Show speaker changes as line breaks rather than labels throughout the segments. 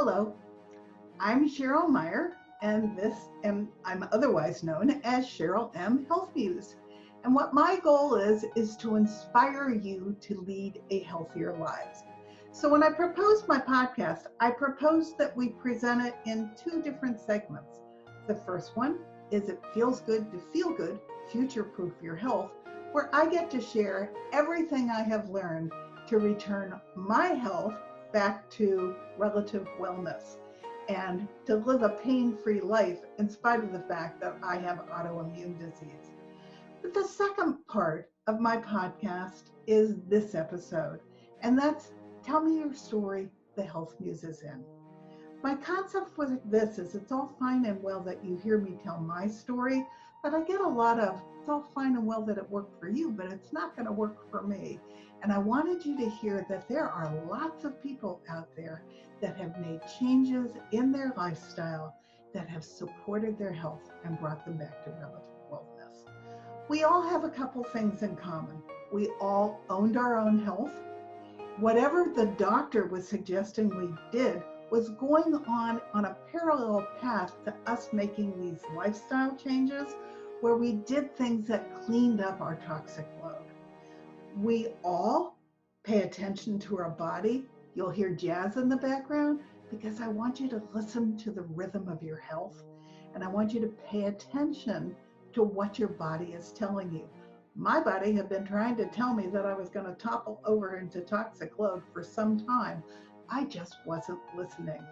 Hello, I'm Cheryl Meyer, and I'm otherwise known as Cheryl M. Health Muse. And what my goal is to inspire you to lead a healthier life. So when I proposed my podcast, I proposed that we present it in two different segments. The first one is It Feels Good to Feel Good, Future Proof Your Health, where I get to share everything I have learned to return my health back to relative wellness and to live a pain-free life in spite of the fact that I have autoimmune disease. But the second part of my podcast is this episode, and that's Tell Me Your Story, the Health Muse is in. My concept with this is it's all fine and well that you hear me tell my story, but I get a lot of, it's all fine and well that it worked for you, but it's not going to work for me. And I wanted you to hear that there are lots of people out there that have made changes in their lifestyle that have supported their health and brought them back to relative wellness. We all have a couple things in common. We all owned our own health. Whatever the doctor was suggesting we did was going on a parallel path to us making these lifestyle changes where we did things that cleaned up our toxic load. We all pay attention to our body. You'll hear jazz in the background because I want you to listen to the rhythm of your health, and I want you to pay attention to what your body is telling you. My body had been trying to tell me that I was going to topple over into toxic load for some time. I just wasn't listening.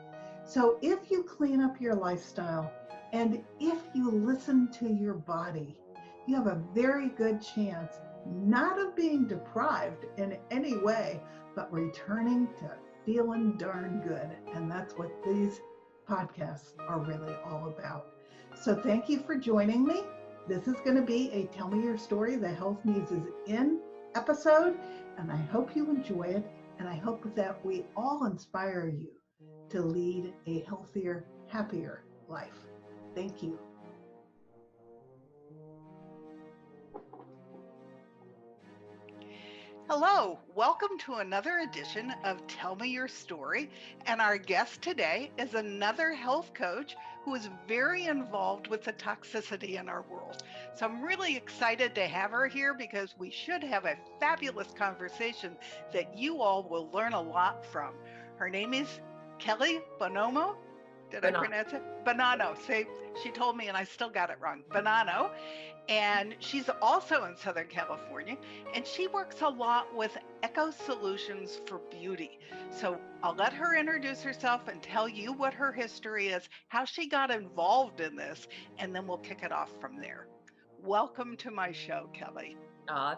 So if you clean up your lifestyle and if you listen to your body, you have a very good chance not of being deprived in any way, but returning to feeling darn good. And that's what these podcasts are really all about. So thank you for joining me. This is going to be a Tell Me Your Story, the Health Muse is in episode, and I hope you enjoy it, and I hope that we all inspire you to lead a healthier, happier life. Thank you.
Hello, welcome to another edition of Tell Me Your Story. And our guest today is another health coach who is very involved with the toxicity in our world. So I'm really excited to have her here because we should have a fabulous conversation that you all will learn a lot from. Her name is Kelly Bonanno. Did I pronounce it? Bonanno. She told me and I still got it wrong. Bonanno. And she's also in Southern California, and she works a lot with eco solutions for beauty. So I'll let her introduce herself and tell you what her history is, how she got involved in this, and then we'll kick it off from there. Welcome to my show, Kelly.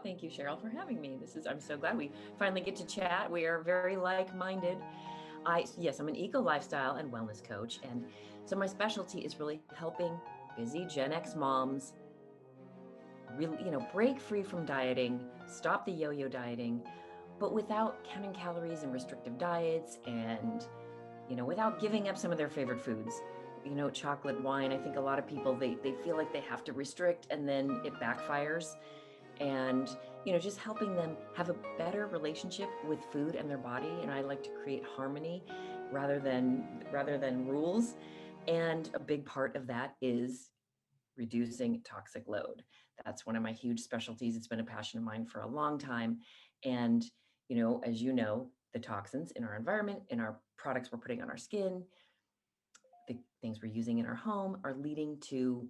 Thank you, Cheryl, for having me. I'm so glad we finally get to chat. We are very like-minded. I'm an eco lifestyle and wellness coach. And so my specialty is really helping busy Gen X moms really, break free from dieting, stop the yo-yo dieting, but without counting calories and restrictive diets and, without giving up some of their favorite foods. Chocolate, wine. I think a lot of people, they feel like they have to restrict and then it backfires. And, just helping them have a better relationship with food and their body. And I like to create harmony rather than rules. And a big part of that is reducing toxic load. That's one of my huge specialties. It's been a passion of mine for a long time. And, as you know, the toxins in our environment, in our products we're putting on our skin, the things we're using in our home are leading to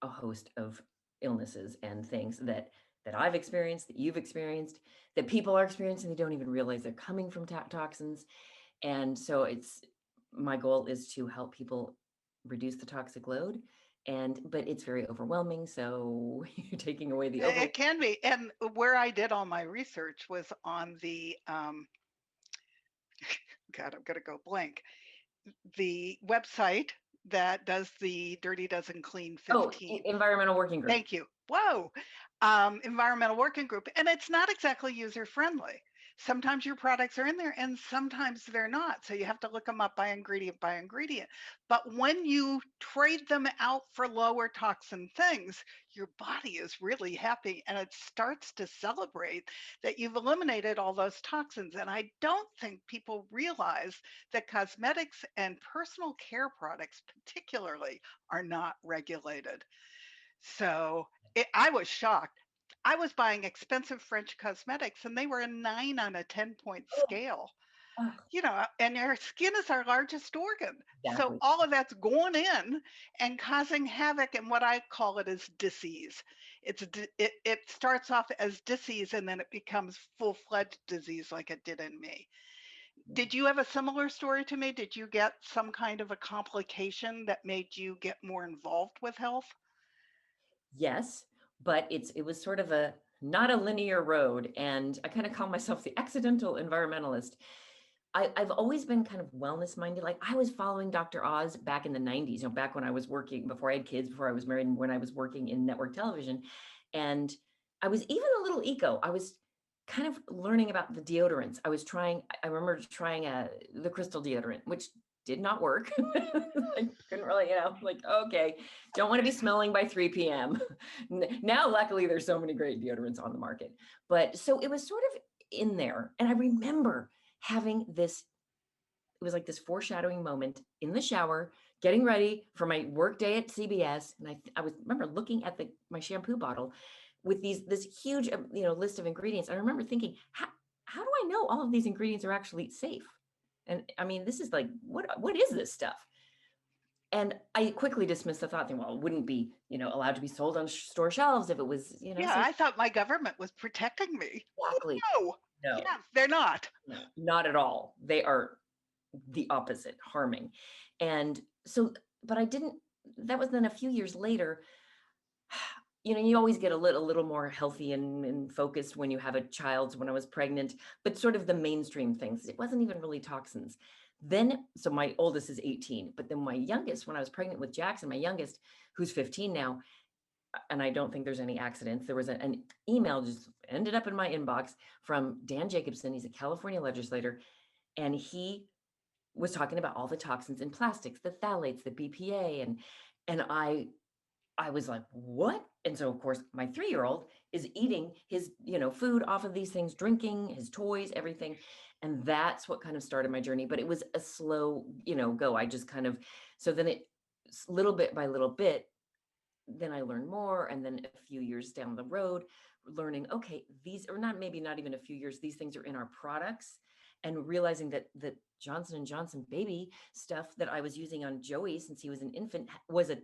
a host of illnesses and things that I've experienced, that you've experienced, that people are experiencing. They don't even realize they're coming from toxins. And so my goal is to help people reduce the toxic load. But it's very overwhelming. So you're taking away the
It can be. And where I did all my research was on the, God, I'm going to go blank. The website that does the Dirty Dozen Clean 15.
Environmental Working Group.
Thank you. Whoa. Environmental Working Group. And it's not exactly user friendly. Sometimes your products are in there and sometimes they're not. So you have to look them up by ingredient. But when you trade them out for lower toxin things, your body is really happy and it starts to celebrate that you've eliminated all those toxins. And I don't think people realize that cosmetics and personal care products, particularly, are not regulated. So I was shocked. I was buying expensive French cosmetics and they were a 9 on a 10 point
Oh,
scale,
oh,
and our skin is our largest organ. So
exactly.
all of that's going in and causing havoc. And what I call it is disease. It starts off as disease and then it becomes full-fledged disease like it did in me. Did you have a similar story to me? Did you get some kind of a complication that made you get more involved with health?
Yes, but it was sort of a not a linear road, and I kind of call myself the accidental environmentalist. I've always been kind of wellness minded. Like I was following Dr. Oz back in the 90s, back when I was working, before I had kids, before I was married, and when I was working in network television. And I was even a little eco. I was kind of learning about the deodorants. I remember trying the crystal deodorant, which did not work. I couldn't really, like, okay, don't want to be smelling by 3 p.m. Now, luckily, there's so many great deodorants on the market. But so it was sort of in there. And I remember having this, it was like this foreshadowing moment in the shower, getting ready for my work day at CBS. And I remember looking at my shampoo bottle with this huge, list of ingredients. I remember thinking, how do I know all of these ingredients are actually safe? And I mean, this is like, what is this stuff? And I quickly dismissed the thought, thinking, well, it wouldn't be, allowed to be sold on store shelves if it was,
Yeah,
safe.
I thought my government was protecting me. Oh,
Exactly.
no.
No,
Yeah, they're not.
no, not at all. They are the opposite, harming. And so, but I didn't, that was then a few years later, you always get a little more healthy and focused when you have a child. When I was pregnant, but sort of the mainstream things, it wasn't even really toxins. Then, so my oldest is 18, but then my youngest, when I was pregnant with Jackson, my youngest, who's 15 now, and I don't think there's any accidents, there was an email just ended up in my inbox from Dan Jacobson. He's a California legislator, and he was talking about all the toxins in plastics, the phthalates, the BPA, and I was like, what? And so of course my 3-year-old is eating his, food off of these things, drinking his toys, everything. And that's what kind of started my journey. But it was a slow, go. I just kind of, so then little bit by little bit, then I learned more. And then a few years down the road, learning, okay, these are maybe not even a few years, these things are in our products, and realizing that Johnson and Johnson baby stuff that I was using on Joey since he was an infant was a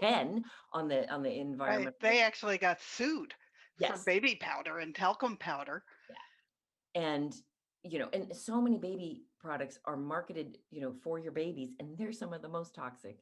10 on the
Right.
environment.
They actually got sued for
Yes.
baby powder and talcum powder.
Yeah. And and so many baby products are marketed, for your babies, and they're some of the most toxic.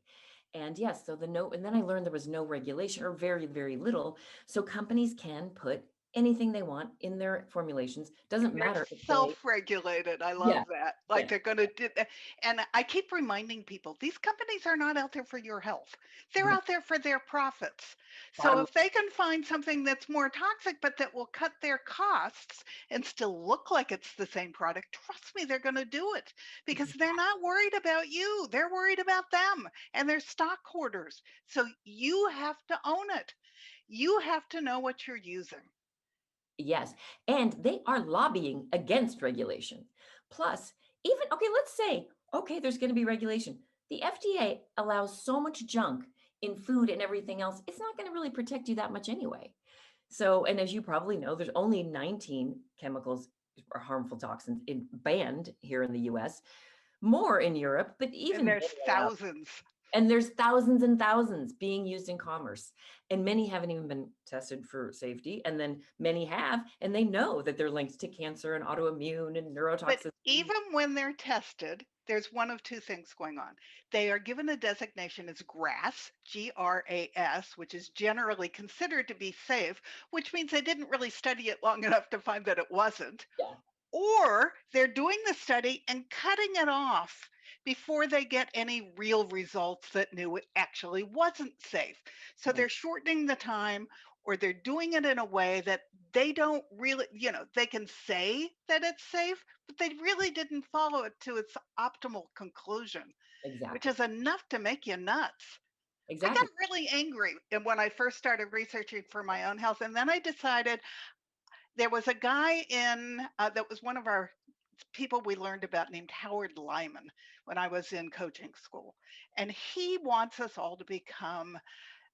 And yes, so and then I learned there was no regulation, or very, very little. So companies can put anything they want in their formulations. Doesn't
They're
matter if they,
self-regulated. I
yeah,
love that. Like
yeah,
they're going to do that. And I keep reminding people, these companies are not out there for your health. They're
no,
out there for their profits. So
bottom,
if they can find something that's more toxic, but that will cut their costs and still look like it's the same product, trust me, they're going to do it because they're not worried about you. They're worried about them and their stockholders. So you have to own it. You have to know what you're using.
yes. And they are lobbying against regulation. Plus, even, okay, let's say, okay, there's going to be regulation. The FDA allows so much junk in food and everything else, it's not going to really protect you that much anyway. So, and as you probably know, there's only 19 chemicals or harmful toxins banned here in the US, more in Europe, but
And
even
there's
they allow,
thousands.
and there's thousands and thousands being used in commerce. And many haven't even been tested for safety. And then many have, and they know that they're linked to cancer and autoimmune and
But
neurotoxicity.
even when they're tested, there's one of two things going on. They are given a designation as GRAS, GRAS, which is generally considered to be safe, which means they didn't really study it long enough to find that it wasn't.
Yeah.
Or they're doing the study and cutting it off before they get any real results that knew it actually wasn't safe. So
Right.
they're shortening the time, or they're doing it in a way that they don't really, they can say that it's safe, but they really didn't follow it to its optimal conclusion, which
Exactly.
is enough to make you nuts. I got
Exactly.
really angry when I first started researching for my own health. And then I decided there was a guy that was one of our people we learned about named Howard Lyman when I was in coaching school. And he wants us all to become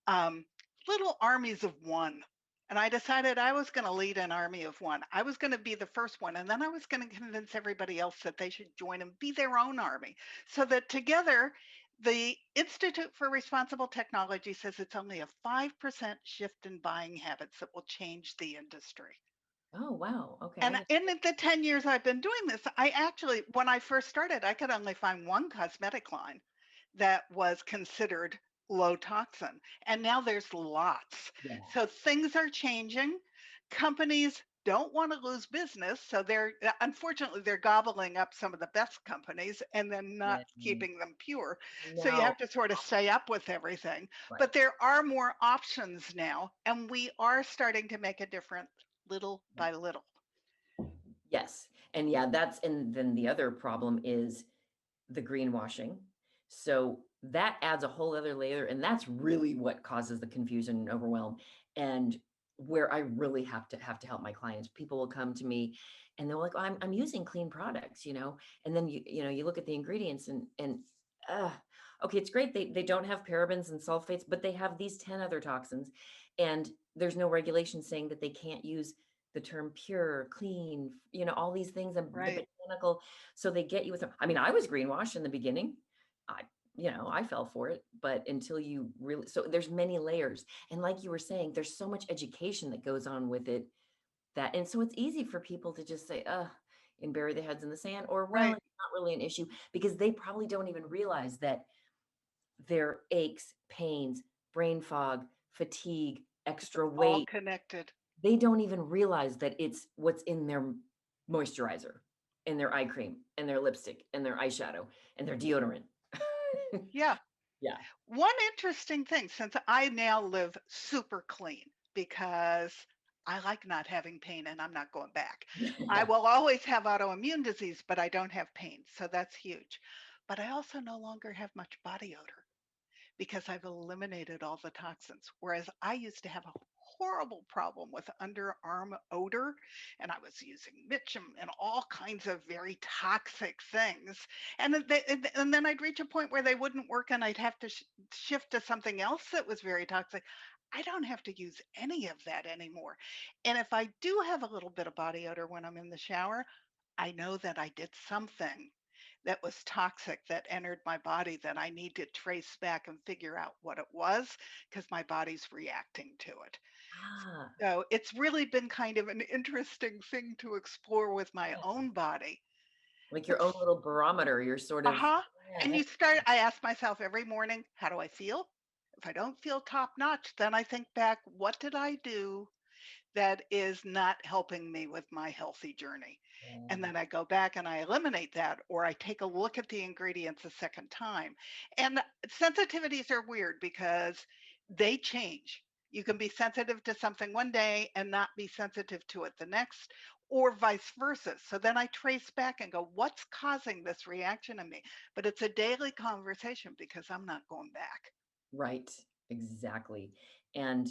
um, little armies of one. And I decided I was going to lead an army of one. I was going to be the first one. And then I was going to convince everybody else that they should join and be their own army so that together, the Institute for Responsible Technology says it's only a 5% shift in buying habits that will change the industry.
Oh, wow. Okay.
And in the 10 years I've been doing this, I actually, when I first started, I could only find one cosmetic line that was considered low toxin. And now there's lots.
Yeah.
So things are changing. Companies don't want to lose business. So unfortunately, they're gobbling up some of the best companies and then not
Yeah.
keeping them pure. So you
No.
have to sort of stay up with everything. But
Right.
there are more options now, and we are starting to make a difference little by little.
Yes. And yeah, and then the other problem is the greenwashing. So that adds a whole other layer. And that's really what causes the confusion and overwhelm. And where I really have to help my clients. People will come to me and they're like, oh, I'm using clean products, and then you look at the ingredients and uh, okay, it's great. They don't have parabens and sulfates, but they have these 10 other toxins. And there's no regulation saying that they can't use the term pure, clean, all these things, and the
Right.
botanical. So they get you with them. I mean, I was greenwashed in the beginning. I, I fell for it, but until you really, so there's many layers. And like you were saying, there's so much education that goes on with it and so it's easy for people to just say, and bury their heads in the sand, or, well,
Right.
it's not really an issue because they probably don't even realize that their aches, pains, brain fog, fatigue, extra
All
weight,
connected.
they don't even realize that it's what's in their moisturizer and their eye cream and their lipstick and their eyeshadow and their deodorant.
Yeah.
Yeah.
One interesting thing, since I now live super clean because I like not having pain and I'm not going back. I
Yeah.
will always have autoimmune disease, but I don't have pain. So that's huge. But I also no longer have much body odor because I've eliminated all the toxins. Whereas I used to have a horrible problem with underarm odor, and I was using Mitchum and all kinds of very toxic things. And then I'd reach a point where they wouldn't work, and I'd have to shift to something else that was very toxic. I don't have to use any of that anymore. And if I do have a little bit of body odor when I'm in the shower, I know that I did something that was toxic that entered my body that I need to trace back and figure out what it was because my body's reacting to it.
Ah,
So it's really been kind of an interesting thing to explore with my
yeah.
own body.
Like
But
your own little barometer, you're sort of,
uh-huh. And
yeah,
I ask myself every morning, how do I feel? If I don't feel top notch, then I think back, what did I do that is not helping me with my healthy journey? And
yeah.
then I go back and I eliminate that, or I take a look at the ingredients a second time. And sensitivities are weird because they change. You can be sensitive to something one day and not be sensitive to it the next, or vice versa. So then I trace back and go, what's causing this reaction in me? But it's a daily conversation because I'm not going back.
Right, exactly. And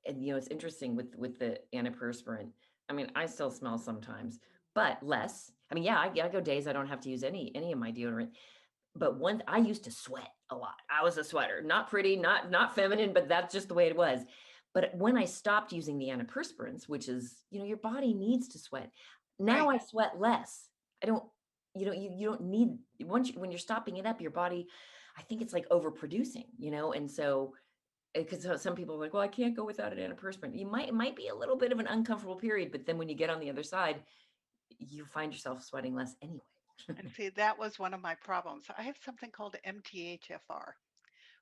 it's interesting with the antiperspirant. I mean, I still smell sometimes, but less. I mean, yeah, I go days I don't have to use any of my deodorant. But I used to sweat a lot. I was a sweater, not pretty, not feminine, but that's just the way it was. But when I stopped using the antiperspirants, which is, your body needs to sweat. Now
Right.
I sweat less. I don't, you don't need when you're stopping it up, your body, I think it's like overproducing, and so because some people are like, well, I can't go without an antiperspirant. It might be a little bit of an uncomfortable period, but then when you get on the other side, you find yourself sweating less anyway.
And see, that was one of my problems. I have something called MTHFR,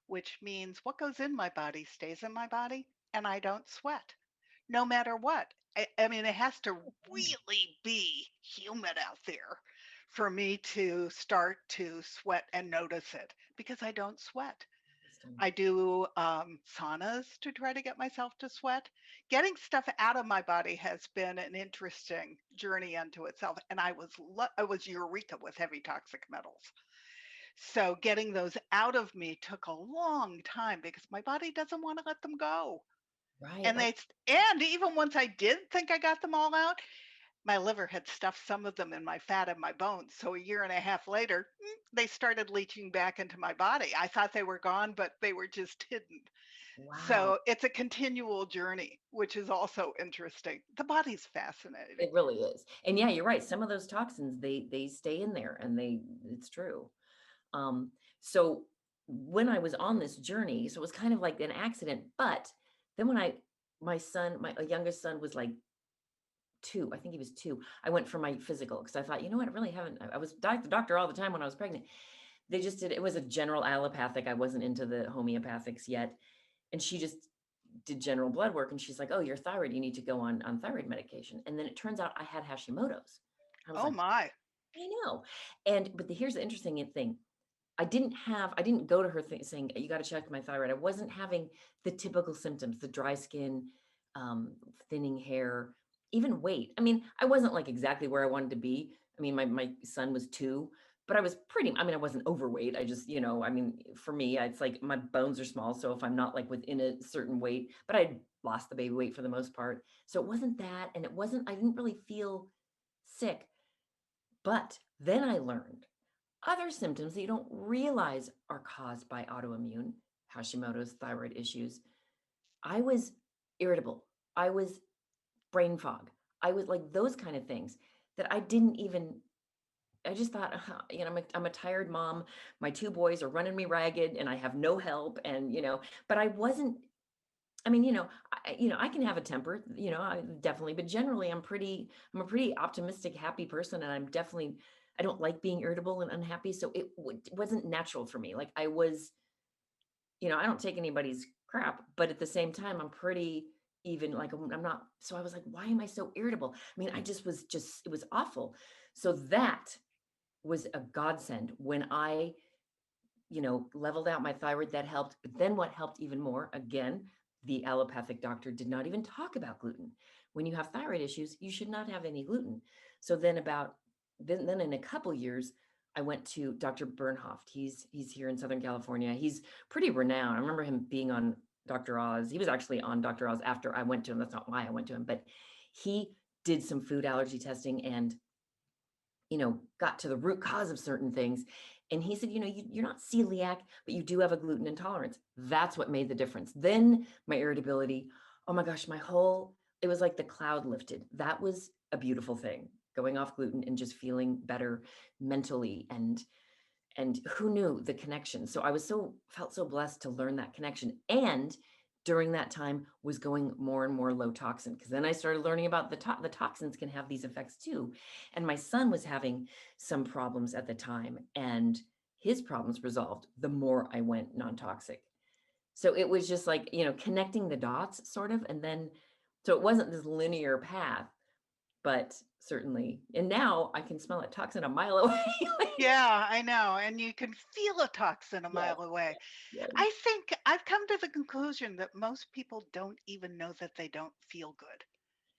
which means what goes in my body stays in my body and I don't sweat no matter what. I mean, it has to really be humid out there for me to start to sweat and notice it because I don't sweat. I do saunas to try to get myself to sweat. Getting stuff out of my body has been an interesting journey unto itself. And I was eureka with heavy toxic metals. So getting those out of me took a long time because my body doesn't want to let them go.
Right.
And and even once I did think I got them all out, my liver had stuffed some of them in my fat and my bones. So a year and a half later, they started leaching back into my body. I thought they were gone, but they were just hidden.
Wow.
So it's a continual journey, which is also interesting. The body's fascinating.
It really is. And yeah, you're right. Some of those toxins, they stay in there and it's true. Um, so when I was on this journey, so it was kind of like an accident, but then when my son, my youngest son was like 2, I think he was 2, I went for my physical because I thought, you know what, I really haven't, I was the doctor all the time when I was pregnant. They just did, it was a general allopathic. I wasn't into the homeopathics yet. And she just did general blood work and she's like, oh, your thyroid, you need to go on thyroid medication. And then it turns out I had Hashimoto's. I was
Oh
like,
my.
I know. But here's the interesting thing. I didn't go to her saying, you got to check my thyroid. I wasn't having the typical symptoms, the dry skin, thinning hair, even weight. I mean, I wasn't like exactly where I wanted to be. I mean, my son was 2, but I was I wasn't overweight. I just, I mean, for me, it's like my bones are small. So if I'm not like within a certain weight, but I lost the baby weight for the most part. So it wasn't that. And I didn't really feel sick. But then I learned other symptoms that you don't realize are caused by autoimmune, Hashimoto's, thyroid issues. I was irritable. I was brain fog. I was like those kind of things that I just thought, I'm a tired mom. My 2 boys are running me ragged and I have no help. And, but I wasn't, I mean, I can have a temper, definitely, but generally I'm a pretty optimistic, happy person. And I don't like being irritable and unhappy. So it wasn't natural for me. Like I was, I don't take anybody's crap, but at the same time, I'm pretty even like I'm not. So I was like, why am I so irritable? I mean, it was awful. So that was a godsend when I, leveled out my thyroid. That helped. But then what helped even more, again, the allopathic doctor did not even talk about gluten. When you have thyroid issues, you should not have any gluten. So then in a couple years, I went to Dr. Bernhoft. He's here in Southern California. He's pretty renowned. I remember him being on Dr. Oz. He was actually on Dr. Oz after I went to him. That's not why I went to him, but he did some food allergy testing and got to the root cause of certain things. And he said, you're not celiac, but you do have a gluten intolerance. That's what made the difference. Then my irritability, oh my gosh, it was like the cloud lifted. That was a beautiful thing, going off gluten and just feeling better mentally. And who knew the connection? So felt so blessed to learn that connection. And during that time was going more and more low toxin, because then I started learning about the toxins can have these effects too. And my son was having some problems at the time, and his problems resolved the more I went non-toxic. So it was just like, connecting the dots sort of. And then, so it wasn't this linear path, but certainly, and now I can smell a toxin a mile away.
Yeah, I know. And you can feel a toxin a
Yes,
mile away.
yes,
I think I've come to the conclusion that most people don't even know that they don't feel good.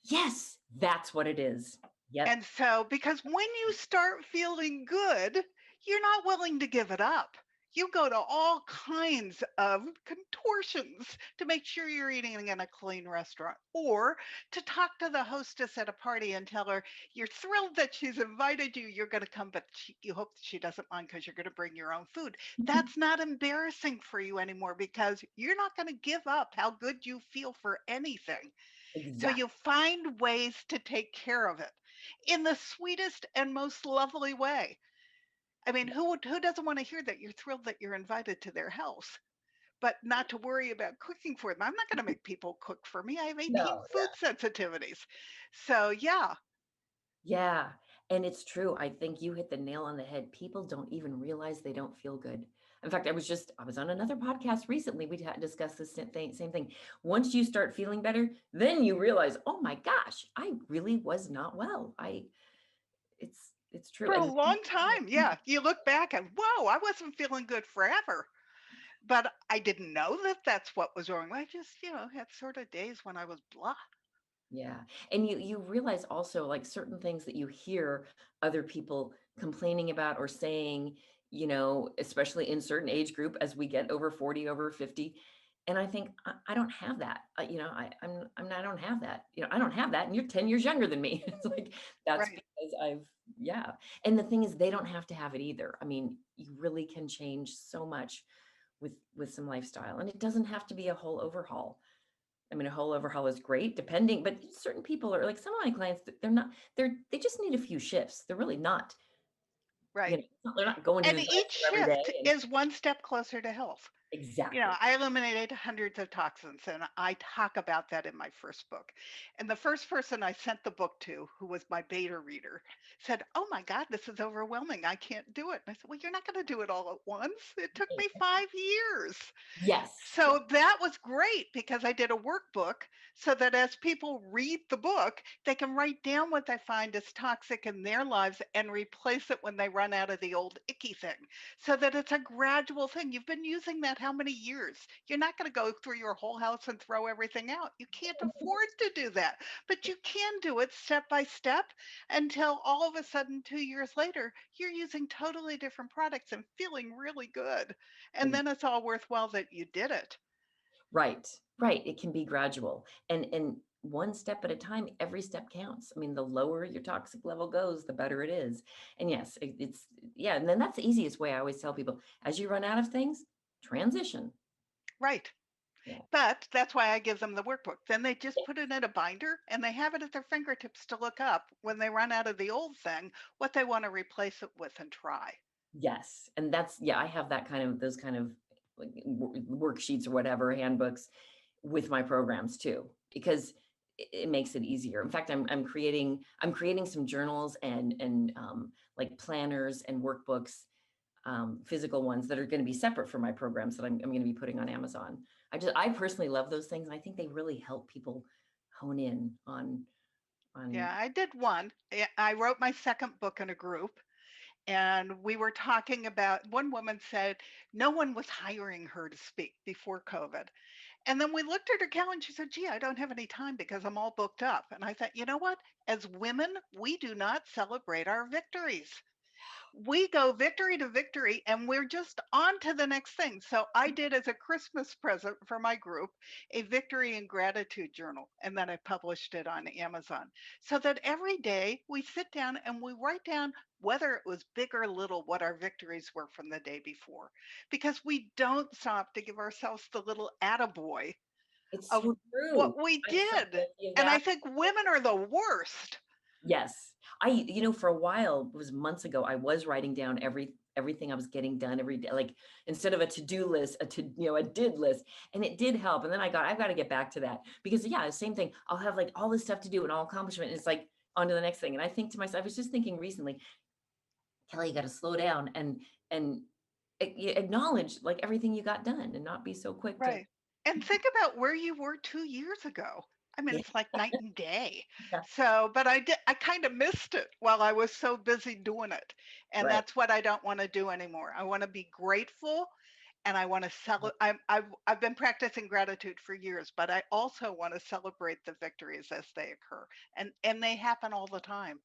yes, that's what it is. Yep.
And so, because when you start feeling good, you're not willing to give it up. You go to all kinds of contortions to make sure you're eating in a clean restaurant, or to talk to the hostess at a party and tell her you're thrilled that she's invited you. You're going to come, but you hope that she doesn't mind because you're going to bring your own food. That's not embarrassing for you anymore because you're not going to give up how good you feel for anything. So
Exactly.
you find ways to take care of it in the sweetest and most lovely way. I mean, who doesn't want to hear that you're thrilled that you're invited to their house, but not to worry about cooking for them? I'm not going to make people cook for me. I have 18
No,
food sensitivities. So yeah,
yeah. And it's true. I think you hit the nail on the head. People don't even realize they don't feel good. In fact, I was on another podcast recently. We discussed this same thing. Once you start feeling better, then you realize, oh my gosh, I really was not well. It's true.
for a
And
long time, yeah, you look back and whoa, I wasn't feeling good forever. but I didn't know that that's what was wrong. I just, had sort of days when I was blah.
Yeah. And you realize also like certain things that you hear other people complaining about or saying, especially in certain age group as we get over 40, over 50. And I think I don't have that. I don't have that. I don't have that. And you're 10 years younger than me. It's like that's
Right.
because yeah. And the thing is, they don't have to have it either. I mean, you really can change so much with some lifestyle, and it doesn't have to be a whole overhaul. I mean, a whole overhaul is great, depending, but certain people are like some of my clients, they just need a few shifts. They're really not,
Right.
they're not going to
And
the
each
drive-thru every day.
shift
And
is one step closer to health.
exactly.
I eliminated hundreds of toxins, and I talk about that in my first book. And the first person I sent the book to, who was my beta reader, said, "Oh my God, this is overwhelming. I can't do it." And I said, "Well, you're not going to do it all at once. It took me 5 years."
Yes.
So that was great because I did a workbook so that as people read the book, they can write down what they find is toxic in their lives and replace it when they run out of the old icky thing, so that it's a gradual thing. You've been using that how many years? You're not going to go through your whole house and throw everything out. You can't afford to do that, but you can do it step by step until all of a sudden, 2 years later, you're using totally different products and feeling really good. And then it's all worthwhile that you did it.
Right. Right. It can be gradual, and one step at a time. Every step counts. I mean, the lower your toxic level goes, the better it is. And yes, it's yeah. And then that's the easiest way. I always tell people, as you run out of things, transition.
Right.
Yeah.
But that's why I give them the workbook. Then they just put it in a binder and they have it at their fingertips to look up when they run out of the old thing, what they want to replace it with and try.
Yes, and that's yeah, I have that kind of those kind of like worksheets or whatever, handbooks with my programs too, because it makes it easier. In fact, I'm creating some journals and like planners and workbooks, physical ones that are going to be separate for my programs that I'm going to be putting on Amazon. I personally love those things. And I think they really help people hone in on
Yeah, I did one. I wrote my second book in a group, and we were talking about one woman said no one was hiring her to speak before COVID. And then we looked at her calendar and she said, "Gee, I don't have any time because I'm all booked up." And I thought, you know what? As women, we do not celebrate our victories. We go victory to victory and we're just on to the next thing. So I did, as a Christmas present for my group, a victory and gratitude journal. And then I published it on Amazon so that every day we sit down and we write down, whether it was big or little, what our victories were from the day before. Because we don't stop to give ourselves the little attaboy
it's
of
so true.
what we
I'm so
did.
guilty of
And I
that.
think women are the worst.
Yes. For a while, it was months ago, I was writing down everything I was getting done every day, like instead of a to-do list, a did list. And it did help. And then I've got to get back to that because yeah, the same thing. I'll have like all this stuff to do and all accomplishment. And it's like on to the next thing. And I think to myself, I was just thinking recently, Kelly, you got to slow down and you acknowledge like everything you got done and not be so quick to,
Right. And think about where you were 2 years ago. I mean,
yeah,
it's like night and day.
yeah,
So, but I kind of missed it while I was so busy doing it. And
right.
that's what I don't want to do anymore. I want to be grateful and I want to I've been practicing gratitude for years, but I also want to celebrate the victories as they occur. And they happen all the time.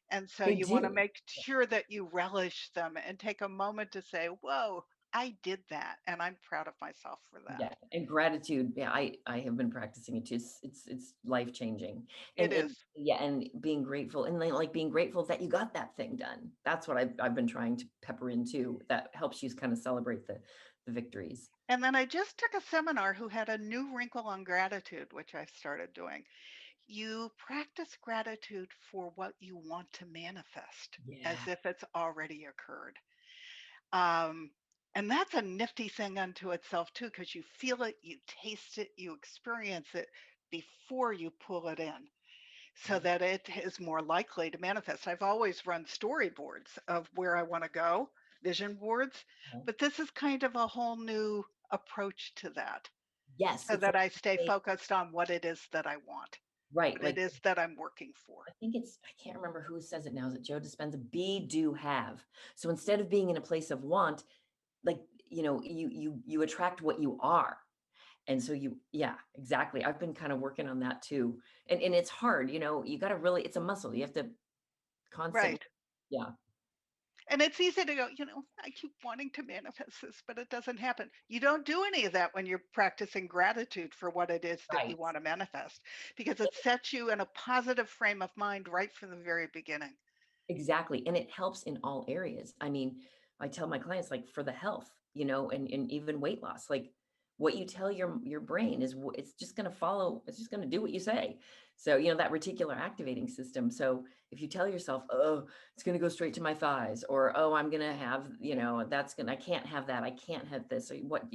And so
They
you want to
do.
make sure that you relish them and take a moment to say, "Whoa, I did that and I'm proud of myself for
Yeah,
that."
and gratitude. Yeah, I have been practicing it too. It's life changing,
It
and
is.
yeah, and being grateful, and like being grateful that you got that thing done. That's what I've been trying to pepper in too. That helps you kind of celebrate the victories.
And then I just took a seminar who had a new wrinkle on gratitude, which I started doing. You practice gratitude for what you want to manifest
Yeah,
as if it's already occurred. Um, and that's a nifty thing unto itself, too, because you feel it, you taste it, you experience it before you pull it in, so
yeah,
that it is more likely to manifest. I've always run storyboards of where I want to go, vision boards,
yeah.
but this is kind of a whole new approach to that,
Yes,
so
it's
that
like
I stay
they-
focused on what it is that I want,
right.
what it
Like
is that I'm working for.
I think I can't remember who says it now. Is it Joe Dispenza? Be, do, have. So instead of being in a place of want, like you attract what you are. And so yeah, exactly. I've been kind of working on that too. And it's hard, you got to really, it's a muscle. You have to constantly,
Right.
yeah,
And it's easy to go, I keep wanting to manifest this, but it doesn't happen. You don't do any of that when you're practicing gratitude for what it is that you
right.
want to manifest, because it sets you in a positive frame of mind right from the very beginning.
Exactly. And it helps in all areas. I mean, I tell my clients, like, for the health, and even weight loss, like, what you tell your brain is it's just going to follow, it's just going to do what you say. So, that reticular activating system. So if you tell yourself, oh, it's going to go straight to my thighs, or, oh, I'm going to have, I can't have that. I can't have this, or what,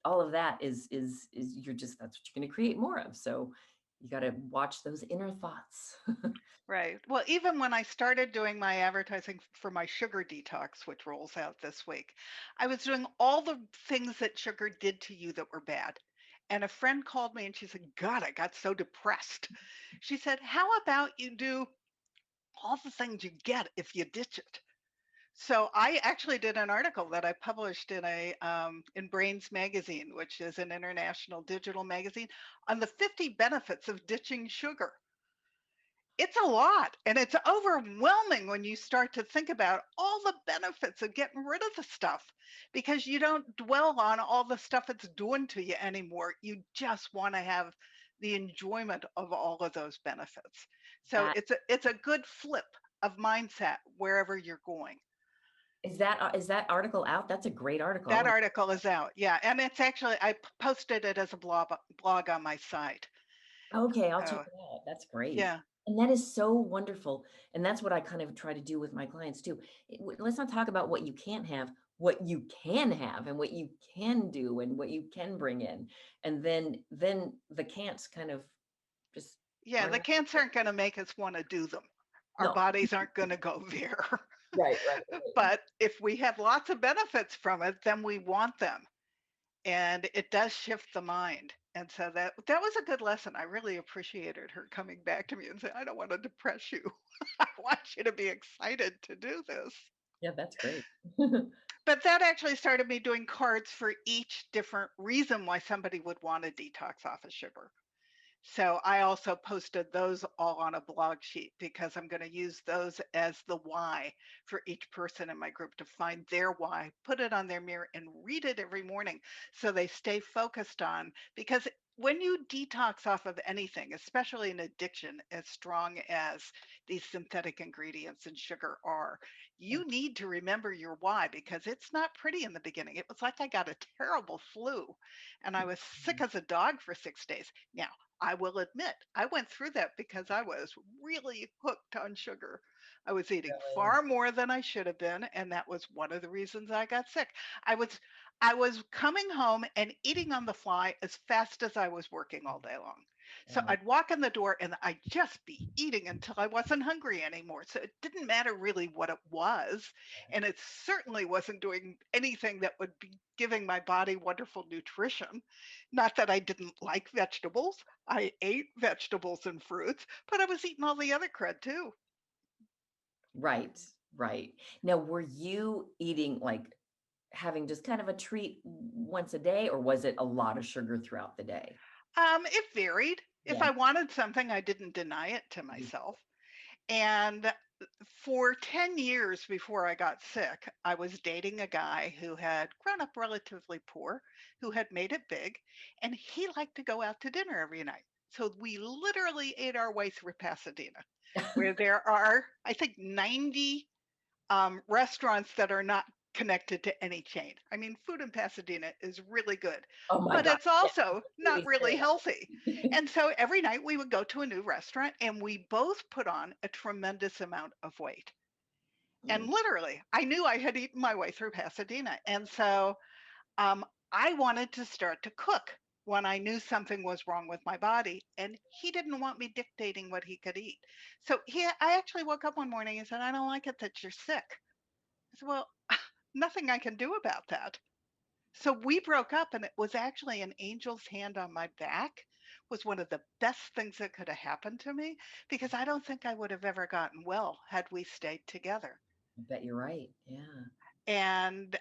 all of that is you're just, that's what you're going to create more of. So you got to watch those inner thoughts.
Right. Well, even when I started doing my advertising for my sugar detox, which rolls out this week, I was doing all the things that sugar did to you that were bad. And a friend called me and she said, God, I got so depressed. She said, how about you do all the things you get if you ditch it? So I actually did an article that I published in Brains magazine, which is an international digital magazine, on the 50 benefits of ditching sugar. It's a lot, and it's overwhelming when you start to think about all the benefits of getting rid of the stuff, because you don't dwell on all the stuff it's doing to you anymore. You just want to have the enjoyment of all of those benefits. So
That
it's a good flip of mindset wherever you're going.
is that article out? That's a great article. I
That
want
article is out, yeah, and it's actually I posted it as a blog on my site.
okay, I'll check
So
it out. That's great.
yeah.
And that is so wonderful. And that's what I kind of try to do with my clients too. Let's not talk about what you can't have, what you can have and what you can do and what you can bring in. And then the can'ts kind of just
Yeah,
aren't
the cans aren't going to make us want to do them. Our
no.
bodies aren't going to go there.
Right, right, right.
But if we have lots of benefits from it, then we want them. And it does shift the mind. And so that was a good lesson. I really appreciated her coming back to me and saying, I don't want to depress you. I want you to be excited to do this.
Yeah, that's great.
But that actually started me doing cards for each different reason why somebody would want to detox off of sugar. So I also posted those all on a blog sheet because I'm going to use those as the why for each person in my group to find their why, put it on their mirror and read it every morning so they stay focused on. Because when you detox off of anything, especially an addiction as strong as these synthetic ingredients and sugar are,
Yeah.
you need to remember your why, because it's not pretty in the beginning. It was like I got a terrible flu and I was sick as a dog for 6 days. Now, I will admit, I went through that because I was really hooked on sugar. I was eating
Really.
far more than I should have been, and that was one of the reasons I got sick. I was I was coming home and eating on the fly as fast as I was working all day long.
Oh
So
my,
I'd walk in the door and I'd just be eating until I wasn't hungry anymore. So it didn't matter really what it was. And it certainly wasn't doing anything that would be giving my body wonderful nutrition. Not that I didn't like vegetables. I ate vegetables and fruits, but I was eating all the other crud too.
right, right. Now, were you eating, like, having just kind of a treat once a day, or was it a lot of sugar throughout the day?
It varied. If
Yeah.
I wanted something, I didn't deny it to
Mhm.
myself. And for 10 years before I got sick, I was dating a guy who had grown up relatively poor, who had made it big, and he liked to go out to dinner every night. So we literally ate our way through Pasadena, where there are, I think, 90 restaurants that are not connected to any chain. I mean, food in Pasadena is really good,
Oh my
but
God.
it's
Yeah,
also not
completely
really healthy.
stereotyped.
And so every night we would go to a new restaurant and we both put on a tremendous amount of weight. And
Mm,
literally, I knew I had eaten my way through Pasadena. And so um, I wanted to start to cook when I knew something was wrong with my body. And he didn't want me dictating what he could eat. So I actually woke up one morning and said, I don't like it that you're sick. I said, well, nothing I can do about that. So we broke up, and it was actually an angel's hand on my back was one of the best things that could have happened to me, because I don't think I would have ever gotten well had we stayed together.
I bet you're right. Yeah.
And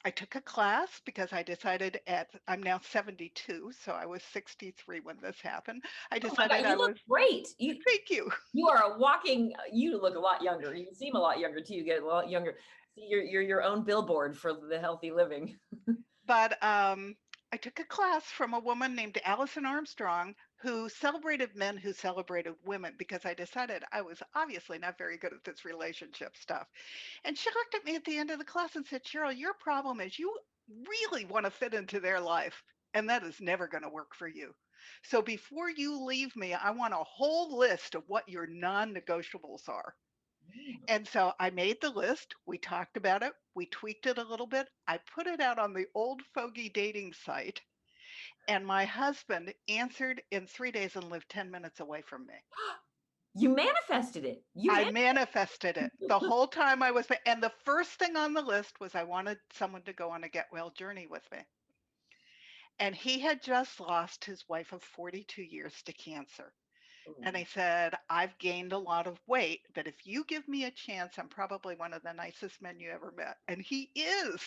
I took a class because I decided I'm now 72, so I was 63 when this happened. I
Oh my
decided
God,
I
you look
was,
great.
thank you.
You are a walking, you look a lot younger. You seem a lot younger too. You get a lot younger. See, you're your own billboard for the healthy living.
But I took a class from a woman named Allison Armstrong who celebrated men who celebrated women because I decided I was obviously not very good at this relationship stuff. And she looked at me at the end of the class and said, Cheryl, your problem is you really want to fit into their life, and that is never going to work for you. So before you leave me, I want a whole list of what your non negotiables are. And so I made the list. We talked about it. We tweaked it a little bit. I put it out on the old fogey dating site, and my husband answered in 3 days and lived 10 minutes away from me.
You manifested it.
I manifested it the whole time I was, and the first thing on the list was I wanted someone to go on a get well journey with me. And he had just lost his wife of 42 years to cancer. And he said, I've gained a lot of weight, but if you give me a chance, I'm probably one of the nicest men you ever met. And he is.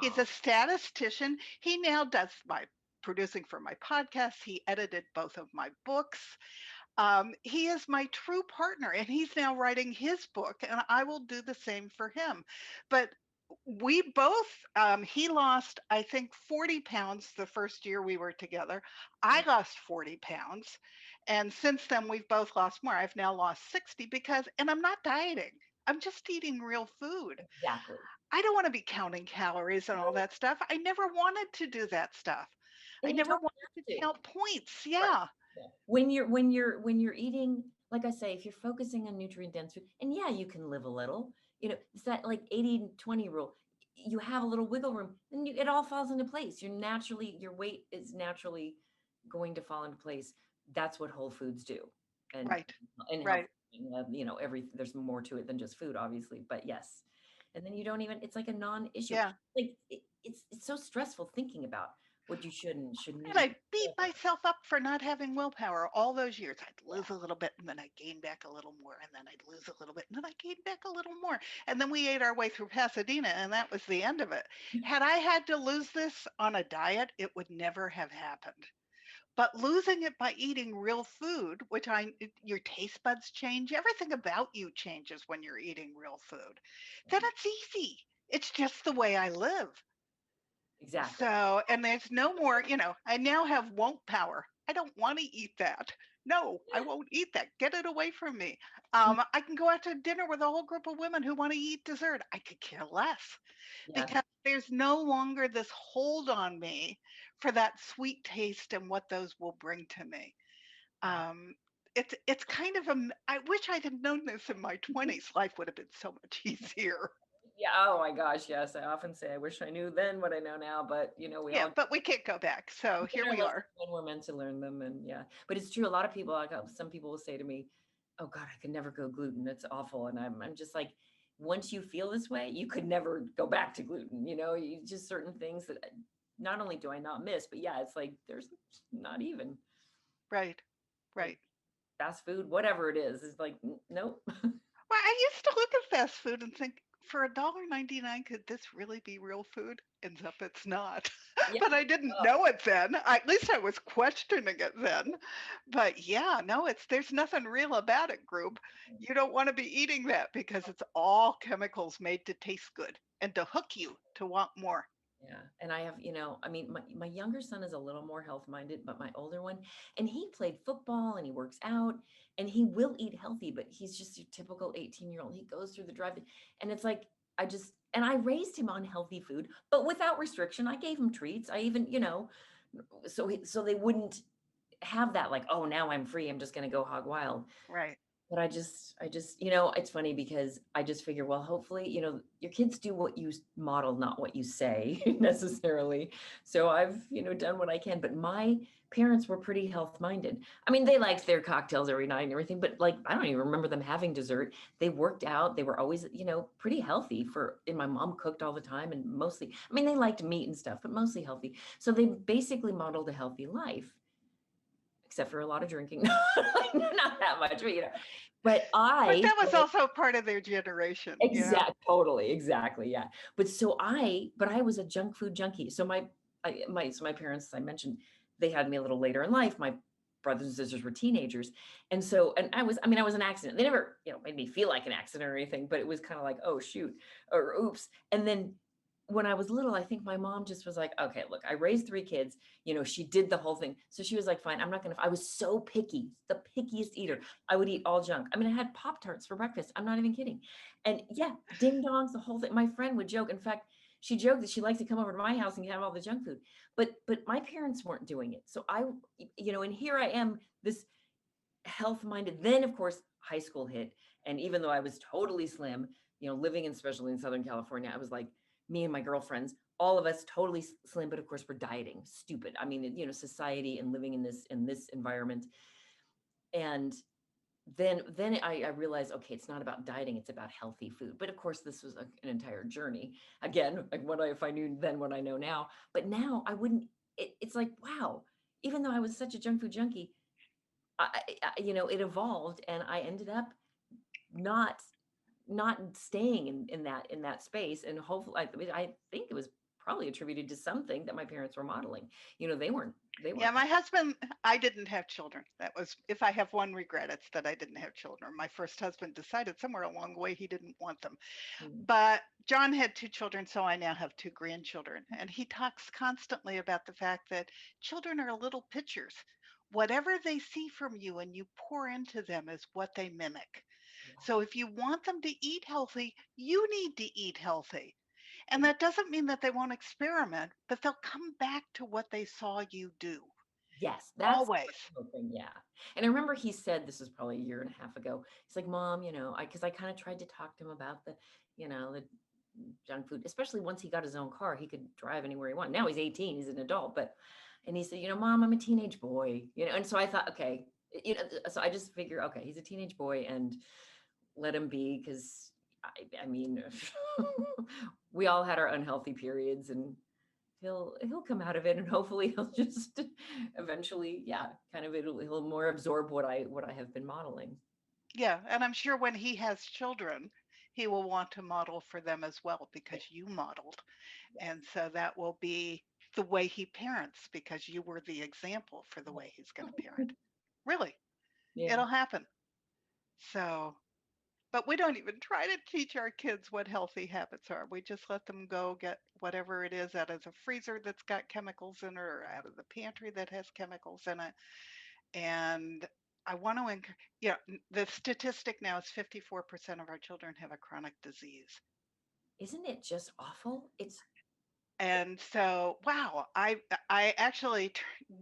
He's a statistician. He now does my producing for my podcast. He edited both of my books. He is my true partner, and he's now writing his book, and I will do the same for him. But we both, he lost, I think, 40 pounds the first year we were together. I lost 40 pounds. And since then, we've both lost more. I've now lost 60 because, and I'm not dieting, I'm just eating real food.
Exactly.
I don't want to be counting calories and all that stuff. I never wanted to do that stuff. I
And you
never
don't
wanted to
have to.
count points.
Right.
Yeah.
When you're eating, like I say, if you're focusing on nutrient dense food, and yeah, you can live a little, it's that like 80-20 rule. You have a little wiggle room, and it all falls into place. Your weight is naturally going to fall into place. That's what whole foods do. And
Right.
and health,
Right.
there's more to it than just food, obviously, but yes. And then you don't even, it's like a non-issue.
Yeah.
Like it's so stressful thinking about what you should and shouldn't
And
eat.
I beat myself up for not having willpower all those years. I'd lose a little bit and then I'd gain back a little more and then I'd lose a little bit and then I'd gain back a little more. And then we ate our way through Pasadena and that was the end of it. Had I had to lose this on a diet, it would never have happened. But losing it by eating real food, your taste buds change, everything about you changes when you're eating real food. Then it's easy. It's just the way I live.
Exactly.
So, and there's no more, I now have won't power. I don't want to eat that. No, I won't eat that. Get it away from me. I can go out to dinner with a whole group of women who want to eat dessert. I could care less
Yeah.
because there's no longer this hold on me for that sweet taste and what those will bring to me. It's kind of I wish I'd have known this in my 20s. Life would have been so much easier.
Yeah. Oh my gosh. Yes. I often say I wish I knew then what I know now, but we
Yeah,
all
but we can't go back. So
learn
here
our
we
lessons
are.
when we're meant to learn them. And yeah, but it's true. A lot of people, some people will say to me, "Oh God, I could never go gluten. It's awful." And I'm just like, once you feel this way, you could never go back to gluten. You just certain things that not only do I not miss, but yeah, it's like there's not even
Right.
like
Right.
fast food, whatever it is. It's like nope.
Well, I used to look at fast food and think, for $1.99, could this really be real food? Ends up it's not.
Yeah.
But I didn't know it then. At least I was questioning it then. But yeah, no, there's nothing real about it, group. You don't want to be eating that because it's all chemicals made to taste good and to hook you to want more.
Yeah. And I have, I mean, my younger son is a little more health minded, but my older one, and he played football and he works out and he will eat healthy, but he's just your typical 18-year-old. He goes through the drive and it's like, and I raised him on healthy food, but without restriction. I gave him treats. I even, so they wouldn't have that like, oh, now I'm free. I'm just going to go hog wild.
Right.
But I just, it's funny because I just figure, well, hopefully, your kids do what you model, not what you say necessarily. So I've, done what I can, but my parents were pretty health minded. I mean, they liked their cocktails every night and everything, but like, I don't even remember them having dessert. They worked out. They were always, pretty healthy and my mom cooked all the time and mostly, I mean, they liked meat and stuff, but mostly healthy. So they basically modeled a healthy life. except for a lot of drinking. Not that much, but
But
I,
that was also part of their generation.
totally, exactly. Yeah. But I was a junk food junkie. So my parents, I mentioned, they had me a little later in life. My brothers and sisters were teenagers. And I was an accident. They never, made me feel like an accident or anything, but it was kind of like, oh shoot, or oops. And then when I was little, I think my mom just was like, okay, look, I raised 3 kids, she did the whole thing. So she was like, fine, I was so picky, the pickiest eater. I would eat all junk. I mean, I had Pop-Tarts for breakfast. I'm not even kidding. And yeah, ding dongs, the whole thing. My friend would joke. In fact, she joked that she liked to come over to my house and have all the junk food, but my parents weren't doing it. So and here I am, this health-minded. Then of course, high school hit. And even though I was totally slim, living especially in Southern California, I was like, me and my girlfriends, all of us totally slim, but of course we're dieting, stupid. I mean, society and living in this environment. And then I realized, okay, it's not about dieting, it's about healthy food. But of course, this was an entire journey. Again, like if I knew then what I know now. But now I wouldn't, it's like, wow, even though I was such a junk food junkie, it evolved and I ended up not staying in that space. And hopefully, I think it was probably attributed to something that my parents were modeling. They weren't.
Yeah, my husband, I didn't have children. That was, if I have one regret, it's that I didn't have children. My first husband decided somewhere along the way he didn't want them. But John had 2 children, so I now have 2 grandchildren. And he talks constantly about the fact that children are little pitchers. Whatever they see from you and you pour into them is what they mimic. So if you want them to eat healthy, you need to eat healthy. And that doesn't mean that they won't experiment, but they'll come back to what they saw you do.
Yes, that's
always.
Thing, yeah. And I remember he said, this was probably 1.5 years ago. He's like, Mom, because I kind of tried to talk to him about the junk food, especially once he got his own car, he could drive anywhere he wanted. Now he's 18, he's an adult, and he said, Mom, I'm a teenage boy, and so I thought, okay, so I just figure, okay, he's a teenage boy and let him be, because I mean, we all had our unhealthy periods, and he'll come out of it, and hopefully he'll just eventually, he'll more absorb what I have been modeling.
Yeah, and I'm sure when he has children, he will want to model for them as well, because you modeled. And so that will be the way he parents, because you were the example for the way he's going to parent. Really, it'll happen. So, but we don't even try to teach our kids what healthy habits are. We just let them go get whatever it is out of the freezer that's got chemicals in it, or out of the pantry that has chemicals in it. And I want to the statistic now is 54% of our children have a chronic disease.
Isn't it just awful?
And so, wow, I actually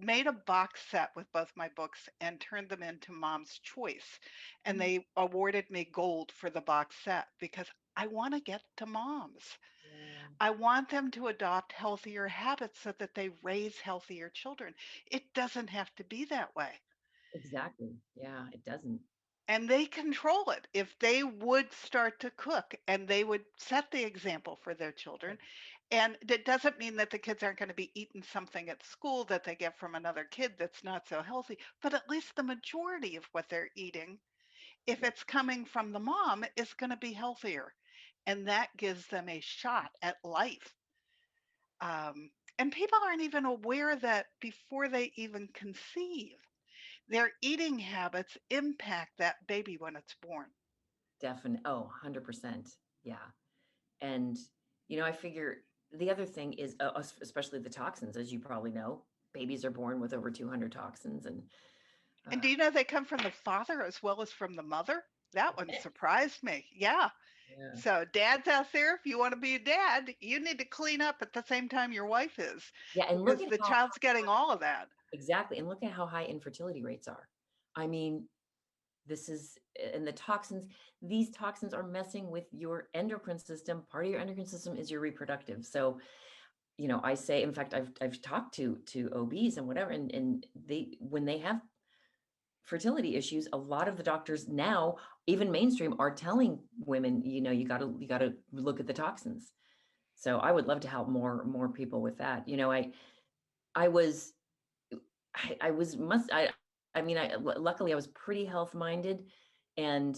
made a box set with both my books and turned them into Mom's Choice. And they awarded me gold for the box set, because I want to get to moms. Yeah. I want them to adopt healthier habits so that they raise healthier children. It doesn't have to be that way.
Exactly. Yeah, it doesn't.
And they control it. If they would start to cook and they would set the example for their children, and that doesn't mean that the kids aren't going to be eating something at school that they get from another kid that's not so healthy, but at least the majority of what they're eating, if it's coming from the mom, is going to be healthier. And that gives them a shot at life. And people aren't even aware that before they even conceive, their eating habits impact that baby when it's born.
Definitely. Oh, 100%. Yeah. And, I figure the other thing is, especially the toxins, as you probably know, babies are born with over 200 toxins. And
do you know they come from the father as well as from the mother? That one surprised me. Yeah. So dads out there, if you want to be a dad, you need to clean up at the same time your wife is.
Yeah, and
look at the child's getting all of that.
Exactly. And look at how high infertility rates are. I mean, and the toxins, these toxins are messing with your endocrine system. Part of your endocrine system is your reproductive. So, I say, in fact, I've talked to OBs and whatever, and when they have fertility issues, a lot of the doctors now, even mainstream, are telling women, you got to look at the toxins. So I would love to help more people with that. I mean, luckily I was pretty health minded, and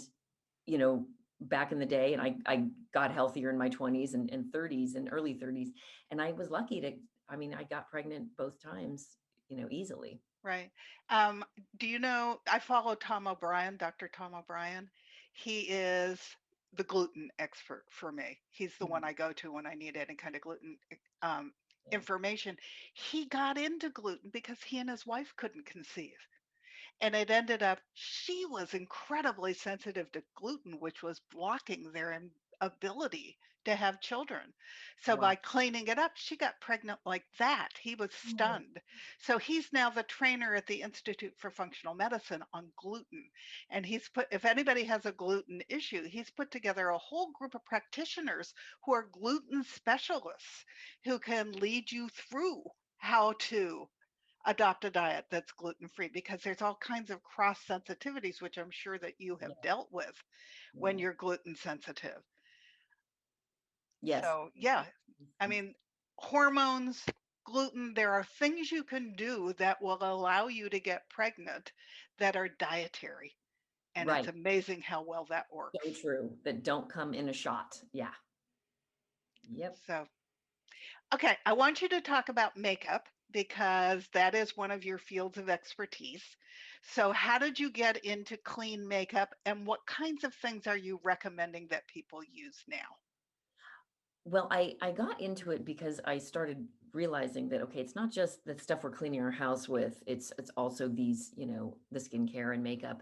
you know, back in the day, and I got healthier in my 20s and 30s and early 30s, and I was lucky to. I mean, I got pregnant both times, easily.
Right. Um, do you know, I follow Tom O'Brien, Dr. Tom O'Brien. He is the gluten expert for me. He's the one
Mhm.
I go to when I need any kind of gluten um,
Yeah.
information. He got into gluten because he and his wife couldn't conceive. And it ended up, she was incredibly sensitive to gluten, which was blocking their ability to have children. So
Wow.
by cleaning it up, she got pregnant like that. He was
Oh,
stunned. So he's now the trainer at the Institute for Functional Medicine on gluten. And he's put, if anybody has a gluten issue, he's put together a whole group of practitioners who are gluten specialists who can lead you through how to adopt a diet that's gluten free, because there's all kinds of cross sensitivities, which I'm sure that you
yeah,
have dealt with when
yeah.
you're gluten sensitive.
Yes.
So, yeah, I mean, hormones, gluten, there are things you can do that will allow you to get pregnant that are dietary. And it's
Right.
amazing how well that works.
So true. That don't come in a shot. Yeah. Yep.
So, okay, I want you to talk about makeup because that is one of your fields of expertise. So, how did you get into clean makeup and what kinds of things are you recommending that people use now?
Well, I got into it because I started realizing that, okay, it's not just the stuff we're cleaning our house with. It's also these, the skincare and makeup.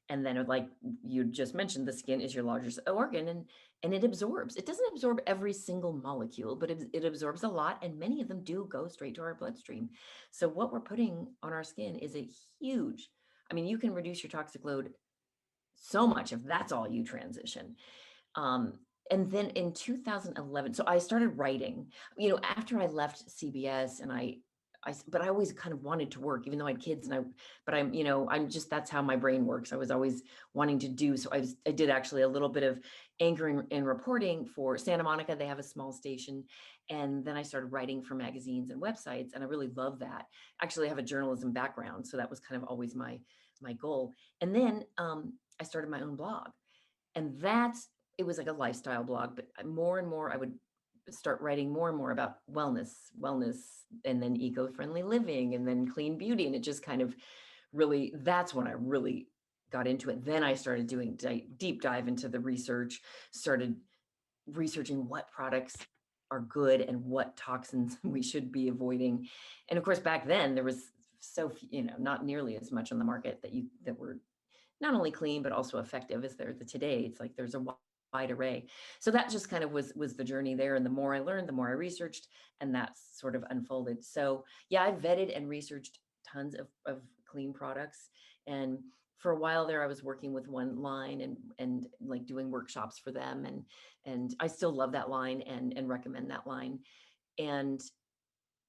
And then like you just mentioned, the skin is your largest organ, and it absorbs. It doesn't absorb every single molecule, but it absorbs a lot, and many of them do go straight to our bloodstream. So what we're putting on our skin is a huge, I mean, you can reduce your toxic load so much if that's all you transition. Um, and then in 2011, so I started writing, after I left CBS, and but I always kind of wanted to work, even though I had kids, but I'm just, that's how my brain works. I was always wanting to do. So I did actually a little bit of anchoring and reporting for Santa Monica. They have a small station. And then I started writing for magazines and websites. And I really love that. Actually, I have a journalism background. So that was kind of always my goal. And then I started my own blog, and it was like a lifestyle blog, but more and more I would start writing more and more about wellness, and then eco-friendly living, and then clean beauty. And it just kind of really, that's when I really got into it. Then I started doing deep dive into the research, started researching what products are good and what toxins we should be avoiding. And of course, back then there was not nearly as much on the market that were not only clean but also effective as there today. It's like there's a wide array. So that just kind of was the journey there. And the more I learned, the more I researched, and that sort of unfolded. So yeah, I vetted and researched tons of clean products. And for a while there, I was working with one line, and like doing workshops for them. And I still love that line and recommend that line. And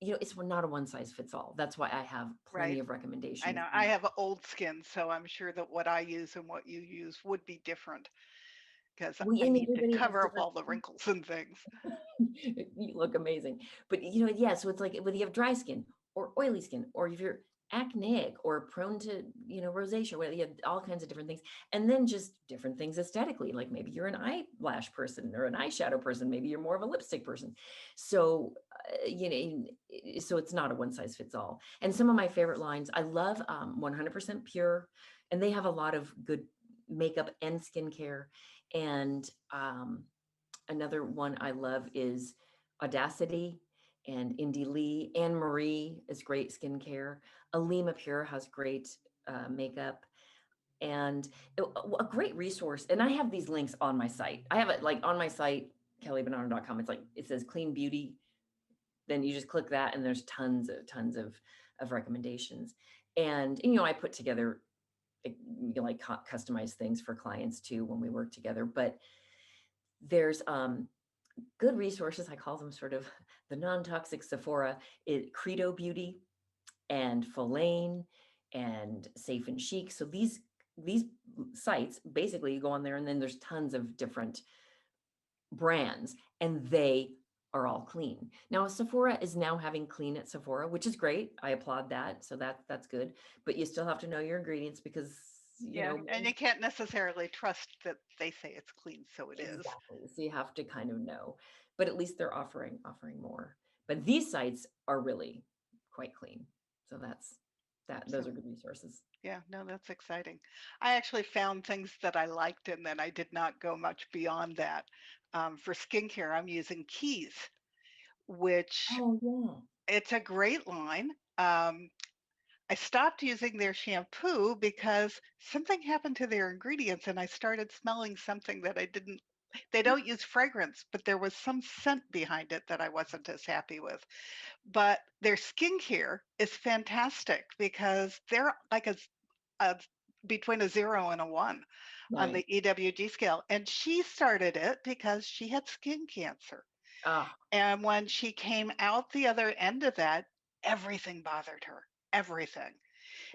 it's not a one size fits all. That's why I have
Right.
plenty of
I
recommendations.
know I have old skin, so I'm sure that what I use and what you use would be different because
We,
I
I mean,
need to
everybody has
cover up
different.
all the wrinkles and things.
You look amazing. But yeah, so it's like whether you have dry skin or oily skin, or if you're acneic or prone to, rosacea, whether you have all kinds of different things. And then just different things aesthetically, like maybe you're an eyelash person or an eyeshadow person, maybe you're more of a lipstick person. So, so it's not a one size fits all. And some of my favorite lines, I love 100% Pure, and they have a lot of good makeup and skincare. And another one I love is Audacity, and Indie Lee. Anne Marie is great skincare. Alima Pure has great makeup. And a great resource. And I have these links on my site. I have it like on my site, kellybonanno.com. It's like, it says clean beauty. Then you just click that, and there's tons of recommendations. And, I put together like customized things for clients too when we work together. But there's good resources. I call them sort of the non-toxic Sephora. Credo Beauty and Folane and Safe and Chic. So these sites, basically you go on there, and then there's tons of different brands, and they are all clean. Now, Sephora is now having clean at Sephora, which is great. I applaud that. So that's good. But you still have to know your ingredients because,
Yeah, and you can't necessarily trust that they say it's clean, so it is.
exactly. So you have to kind of know. But at least they're offering more. But these sites are really quite clean. So those
So
are good resources.
yeah, no, that's exciting. I actually found things that I liked, and then I did not go much beyond that. For skincare, I'm using Keys, which
Oh yeah.
it's a great line. I stopped using their shampoo because something happened to their ingredients and I started smelling something that I didn't. They don't use fragrance, but there was some scent behind it that I wasn't as happy with. But their skincare is fantastic because they're like a between a 0 and a 1 on
Right.
the EWG scale. And she started it because she had skin cancer.
Ah,
And when she came out the other end of that, everything bothered her. Everything.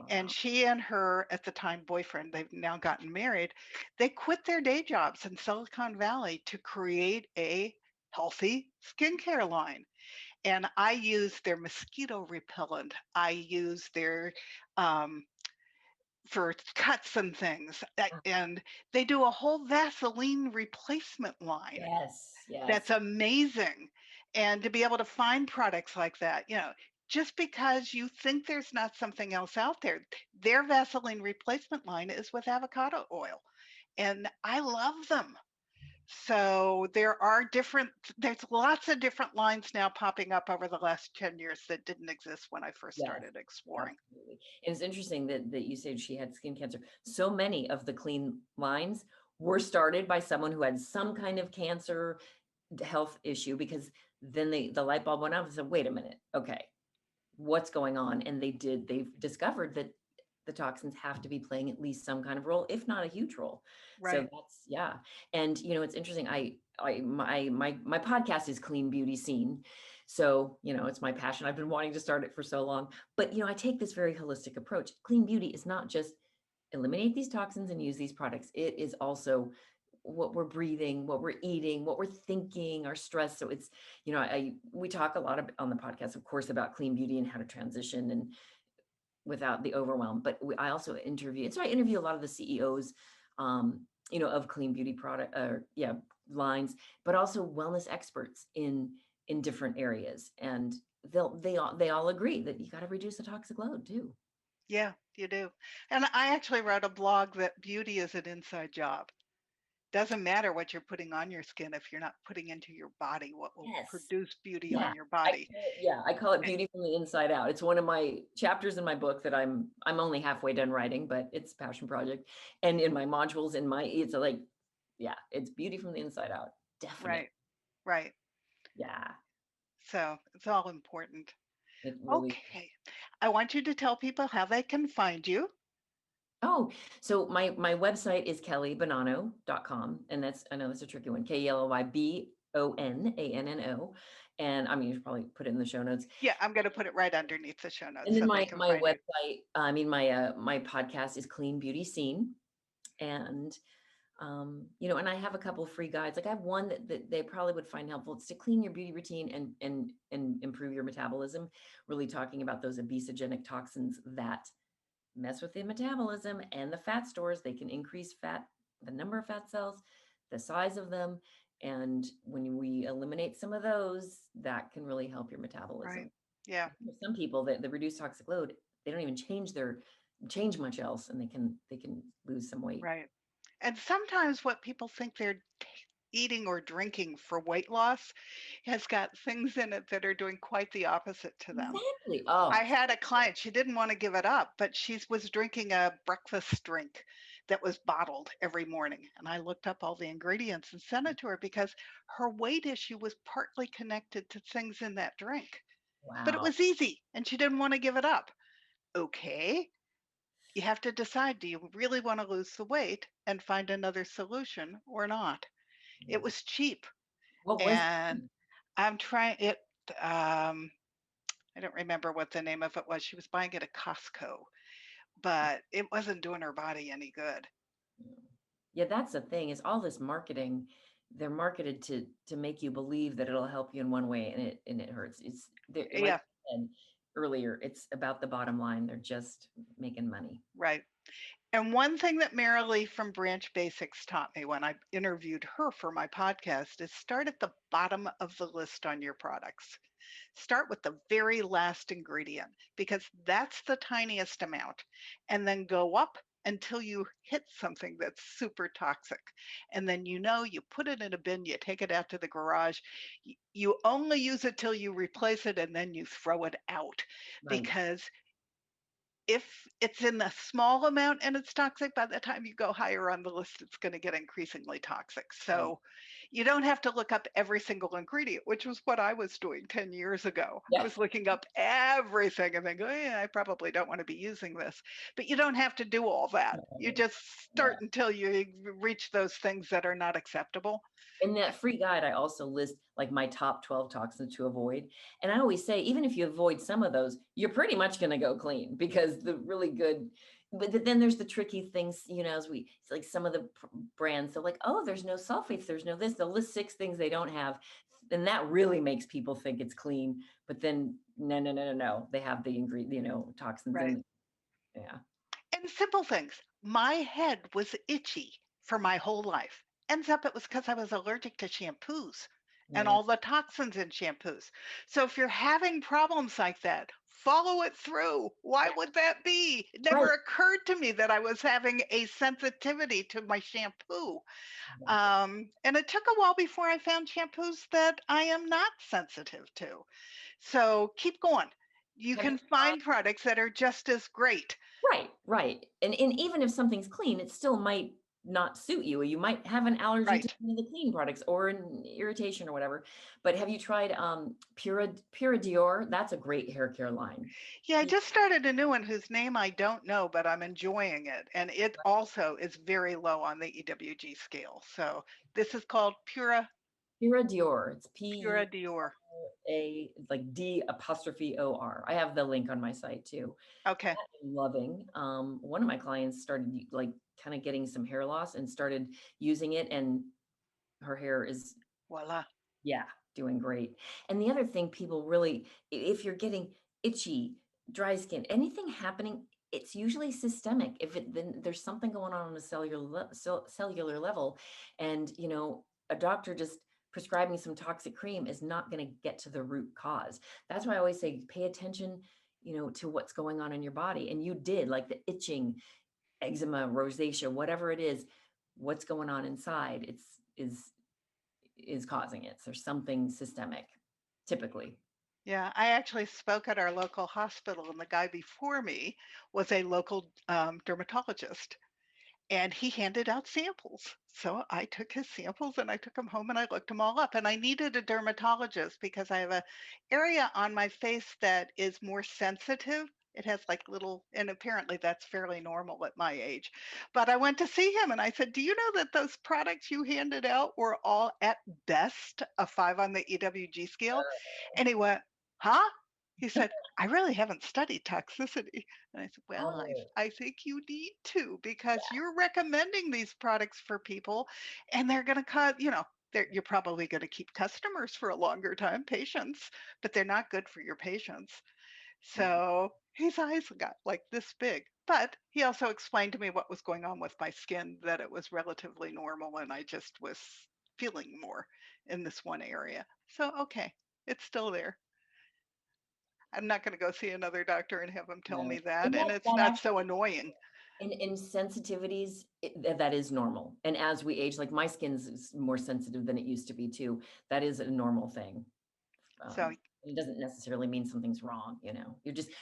And
wow.
she and her, at the time, boyfriend, they've now gotten married, they quit their day jobs in Silicon Valley to create a healthy skincare line. And I use their mosquito repellent. I use their um, for cuts and things.
Ah,
And they do a whole Vaseline replacement line
yes,
that's
yes.
amazing. And to be able to find products like that, just because you think there's not something else out there, their Vaseline replacement line is with avocado oil. And I love them. So there's lots of different lines now popping up over the last 10 years that didn't exist when I first
Yes,
started exploring.
absolutely. And it's interesting that you said she had skin cancer. So many of the clean lines were started by someone who had some kind of cancer health issue because then the light bulb went off and said, wait a minute, okay, what's going on? And they've discovered that the toxins have to be playing at least some kind of role, if not a huge role. So
Right.
that's, yeah. And it's interesting. My podcast is Clean Beauty Scene. So, it's my passion. I've been wanting to start it for so long, but I take this very holistic approach. Clean beauty is not just eliminate these toxins and use these products. It is also what we're breathing, what we're eating, what we're thinking, our stress. So it's, we talk a lot on the podcast, of course, about clean beauty and how to transition and without the overwhelm. But I also interview, and so I interview a lot of the CEOs, of clean beauty product, lines, but also wellness experts in different areas, and they all agree that you got to reduce the toxic load too.
Yeah, you do. And I actually wrote a blog that beauty is an inside job. Doesn't matter what you're putting on your skin if you're not putting into your body what will
Yes.
produce beauty
Yeah.
on your body.
I call it
Eh,
beauty from the inside out. It's one of my chapters in my book that I'm only halfway done writing, but it's a passion project. And in my modules, it's like, yeah, it's beauty from the inside out. Definitely.
Right, right.
Yeah,
So it's all important.
it really.
Okay. I want you to tell people how they can find you.
Oh, so my website is kellybonanno.com. And I know that's a tricky one. KELLYBONANNO. And I mean, you should probably put it in the show notes.
Yeah, I'm going to put it right underneath the show
And
notes
then
so they
my
can
my
find you.
website, my podcast is Clean Beauty Scene. And and I have a couple free guides. Like I have one that they probably would find helpful. It's to clean your beauty routine and improve your metabolism, really talking about those obesogenic toxins that mess with the metabolism and the fat stores. They can increase the number of fat cells, the size of them. And when we eliminate some of those, that can really help your
Right.
metabolism.
Yeah,
Some people that the reduced toxic load, they don't even change much else, and they can lose some weight.
right. And sometimes what people think they're eating or drinking for weight loss has got things in it that are doing quite the opposite to them.
Exactly.
I
Oh,
had a client, she didn't want to give it up, but she was drinking a breakfast drink that was bottled every morning. And I looked up all the ingredients and sent it to her because her weight issue was partly connected to things in that drink. But it
wow.
was easy and she didn't want to give it up. Okay, you have to decide, do you really want to lose the weight and find another solution or not? It
Yeah.
was cheap
What was
and I'm trying it. Um, I don't remember what the name of it was. She was buying it at Costco, but it wasn't doing her body any good.
Yeah, that's the thing is all this marketing. they're marketed to make you believe that it'll help you in one way, and it hurts. It's like
Yeah,
I said earlier, it's about the bottom line. They're just making money.
right. And one thing that Marilee from Branch Basics taught me when I interviewed her for my podcast is start at the bottom of the list on your products. Start with the very last ingredient because that's the tiniest amount, and then go up until you hit something that's super toxic. And then you put it in a bin, you take it out to the garage, you only use it till you replace it, and then you throw it out
Right.
because if it's in a small amount and it's toxic, by the time you go higher on the list, it's going to get increasingly toxic.
Right.
So you don't have to look up every single ingredient, which was what I was doing 10 years ago. I
Yeah.
was looking up everything and then go, yeah, I probably don't want to be using this. But you don't have to do all that. You just
Yeah.
start until you reach those things that are not acceptable.
In that free guide, I also list like my top 12 toxins to avoid. And I always say, even if you avoid some of those, you're pretty much going to go clean, because the really good, but then there's the tricky things, as it's like some of the brands, they're like, oh, there's no sulfates, there's no this, they'll list 6 things they don't have. And that really makes people think it's clean. But then, no, no, no, no, no. They have the ingredient, toxins
Right.
in. Yeah.
And simple things. My head was itchy for my whole life. Ends up it was because I was allergic to shampoos and
Yeah.
all the toxins in shampoos. So if you're having problems like that, follow it through. Why would that be? It
Right.
never occurred to me that I was having a sensitivity to my shampoo. And it took a while before I found shampoos that I am not sensitive to. So keep going. You
Have you
can find products that are just as great.
Right, right. And even if something's clean, it still might not suit you. You might have an allergy to
Right.
some of the clean products or an irritation or whatever. But have you tried Pura Dior? That's a great hair care line.
Yeah, I just started a new one whose name I don't know, but I'm enjoying it. And it also is very low on the EWG scale. So this is called
Pura Dior. It's
Pura Dior.
like D''OR. I have the link on my site too.
Okay.
I'm loving. One of my clients started like kind of getting some hair loss and started using it, and her hair is,
Voila.
yeah, doing great. And the other thing, people really, if you're getting itchy, dry skin, anything happening, it's usually systemic. If it then there's something going on a cellular level, and a doctor just prescribing some toxic cream is not going to get to the root cause. That's why I always say pay attention, to what's going on in your body. And you did, like the itching, eczema, rosacea, whatever it is, what's going on inside. Is causing it. So there's something systemic, typically.
Yeah, I actually spoke at our local hospital, and the guy before me was a local dermatologist. And he handed out samples. So I took his samples and I took them home and I looked them all up. And I needed a dermatologist because I have a area on my face that is more sensitive. It has like little, and apparently that's fairly normal at my age. But I went to see him and I said, do you know that those products you handed out were all at best a 5 on the EWG scale? And he went, huh? He said, I really haven't studied toxicity. And I said, well,
Oh,
I think you need to, because you're recommending these products for people and they're going to cut, you're probably going to keep customers for a longer time, patients, but they're not good for your patients.
yeah.
So his eyes got like this big. But he also explained to me what was going on with my skin, that it was relatively normal and I just was feeling more in this one area. So, okay, it's still there. I'm not going to go see another doctor and have him tell
No.
me that.
And
And it's
that
not so
actually,
annoying.
in sensitivities, that is normal. And as we age, like my skin's is more sensitive than it used to be too. That is a normal thing.
So,
It doesn't necessarily mean something's wrong.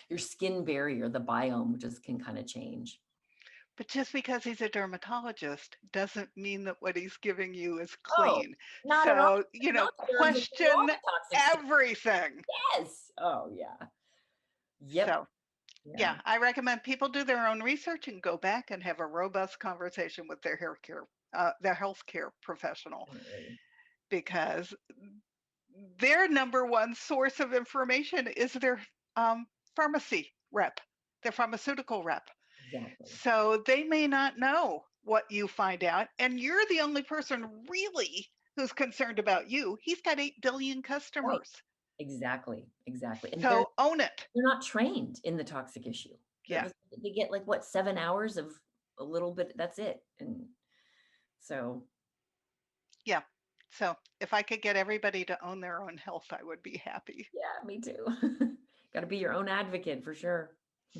Your skin barrier, the biome just can kind of change.
but just because he's a dermatologist doesn't mean that what he's giving you is
Oh,
clean.
not at all.
So,
Not observing all
question
the toxic stuff.
everything.
Yes. Oh, yeah. Yep.
So,
Yeah.
yeah, I recommend people do their own research and go back and have a robust conversation with their healthcare professional,
Definitely.
because their number one source of information is their pharmacy rep, their pharmaceutical rep.
Exactly.
So they may not know what you find out, and you're the only person really who's concerned about you. He's got 8 billion
Right.
customers.
Exactly. And
So own it.
they're not trained in the toxic issue.
Yeah.
They get like what, 7 hours of a little bit. That's it. And so
Yeah. So if I could get everybody to own their own health, I would be happy.
yeah, me too. Got to be your own advocate for sure.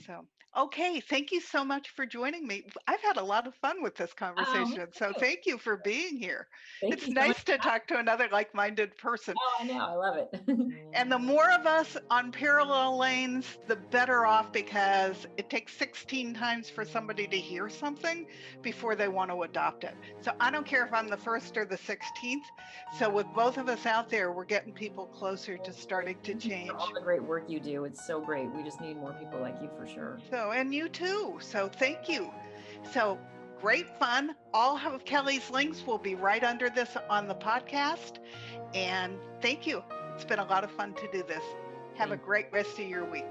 So, okay. Thank you so much for joining me. I've had a lot of fun with this conversation. So thank you for being here. It's nice to talk to another like-minded person.
Oh, I know. I love it.
And the more of us on parallel lanes, the better off, because it takes 16 times for somebody to hear something before they want to adopt it. So I don't care if I'm the first or the 16th. So with both of us out there, we're getting people closer to starting to change.
For all the great work you do. It's so great. We just need more people like you for sure.
So, and you too. So thank you. So great fun. All of Kelly's links will be right under this on the podcast. And thank you. It's been a lot of fun to do this. Have a great rest of your week.